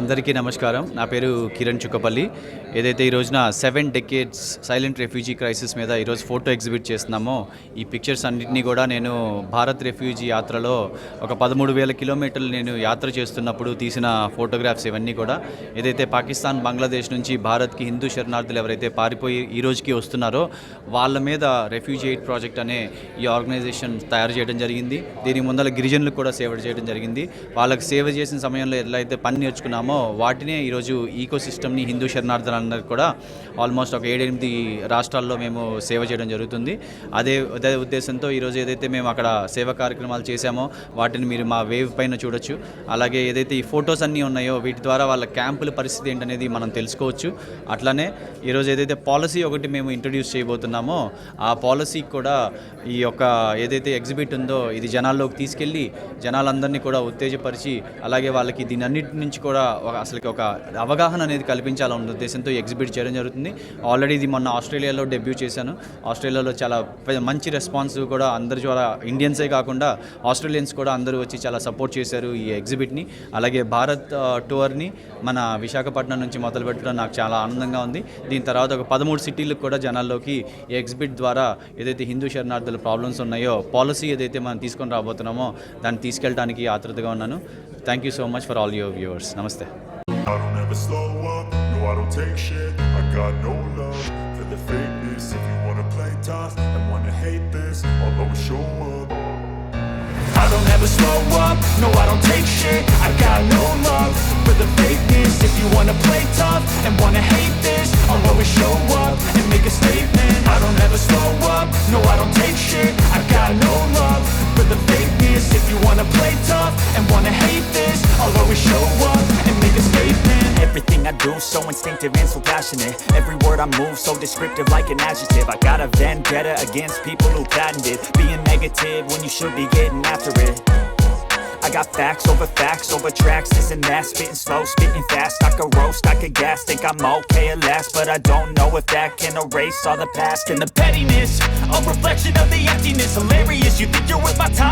అందరికీ నమస్కారం. నా పేరు కిరణ్ చుక్కపల్లి. ఏదైతే ఈ రోజున 7 డెకేడ్స్ సైలెంట్ రెఫ్యూజీ క్రైసిస్ మీద ఈరోజు ఫోటో ఎగ్జిబిట్ చేస్తున్నామో, ఈ పిక్చర్స్ అన్నింటినీ కూడా నేను భారత్ రెఫ్యూజీ యాత్రలో ఒక 13,000 కిలోమీటర్లు నేను యాత్ర చేస్తున్నప్పుడు తీసిన ఫోటోగ్రాఫ్స్ ఇవన్నీ కూడా. ఏదైతే పాకిస్తాన్, బంగ్లాదేశ్ నుంచి భారత్కి హిందూ శరణార్థులు ఎవరైతే పారిపోయి ఈ రోజుకి వస్తున్నారో వాళ్ళ మీద రెఫ్యూజీ ఎయిడ్ ప్రాజెక్ట్ అనే ఈ ఆర్గనైజేషన్ తయారు చేయడం జరిగింది. దీని ముందర గిరిజనులకు కూడా సేవ చేయడం జరిగింది. వాళ్ళకి సేవ చేసిన సమయంలో ఎలా అయితే పని నేర్చుకున్నామో వాటినే ఈరోజు ఈకో సిస్టమ్ని హిందూ శరణార్థులందరికీ కూడా ఆల్మోస్ట్ ఒక 7-8 రాష్ట్రాల్లో మేము సేవ చేయడం జరుగుతుంది. అదే ఉద్దేశంతో ఈరోజు ఏదైతే మేము అక్కడ సేవా కార్యక్రమాలు చేశామో వాటిని మీరు మా వేవ్ పైన చూడొచ్చు. అలాగే ఏదైతే ఈ ఫొటోస్ అన్నీ ఉన్నాయో వీటి ద్వారా వాళ్ళ క్యాంపుల పరిస్థితి ఏంటనేది మనం తెలుసుకోవచ్చు. అట్లానే ఈరోజు ఏదైతే పాలసీ ఒకటి మేము ఇంట్రడ్యూస్ చేయబోతున్నామో ఆ పాలసీకి కూడా ఈ యొక్క ఏదైతే ఎగ్జిబిట్ ఉందో ఇది జనాల్లోకి తీసుకెళ్ళి జనాలందరినీ కూడా ఉత్తేజపరిచి అలాగే వాళ్ళకి దీని అన్నిటి నుంచి కూడా అసలుకి ఒక అవగాహన అనేది కల్పించాలన్న ఉద్దేశంతో ఎగ్జిబిట్ చేయడం జరుగుతుంది. ఆల్రెడీ ఇది మొన్న ఆస్ట్రేలియాలో డెబ్యూ చేశాను. ఆస్ట్రేలియాలో చాలా మంచి రెస్పాన్స్ కూడా అందరి ద్వారా ఇండియన్సే కాకుండా ఆస్ట్రేలియన్స్ కూడా అందరూ వచ్చి చాలా సపోర్ట్ చేశారు ఈ ఎగ్జిబిట్ని. అలాగే భారత్ టూర్ని మన విశాఖపట్నం నుంచి మొదలు పెట్టడం నాకు చాలా ఆనందంగా ఉంది. దీని తర్వాత ఒక 13 సిటీలకు కూడా జనాల్లోకి ఈ ఎగ్జిబిట్ ద్వారా ఏదైతే హిందూ శరణార్థుల ప్రాబ్లమ్స్ ఉన్నాయో పాలసీ ఏదైతే మనం తీసుకొని రాబోతున్నామో దాన్ని తీసుకెళ్ళడానికి ఆతృతగా ఉన్నాను. Thank you so much for all your viewers. నమస్తే. I don't ever slow up, no I don't take shit. I got no love for the fakeness. If you wanna play tough and wanna hate this, I'll always show up. I don't ever slow up, no I don't take shit. I got no love for the fakeness. If you wanna play tough and wanna hate this, I'll always show up and make a statement. I don't ever slow up, no I don't take shit. I got no love for the fakeness. If you wanna play tough and wanna hate this, I'll always show up and make a statement. Everything I do so instinctive and so passionate. Every word I move so descriptive like an adjective. I got a vendetta against people who patented being negative when you should be getting after it. I got facts over tracks, this and that. Spitting slow, spitting fast. I could roast, I could gas. Think I'm okay at last, but I don't know if that can erase all the past. And the pettiness, a reflection of the emptiness. Hilarious, you think you're worth my time,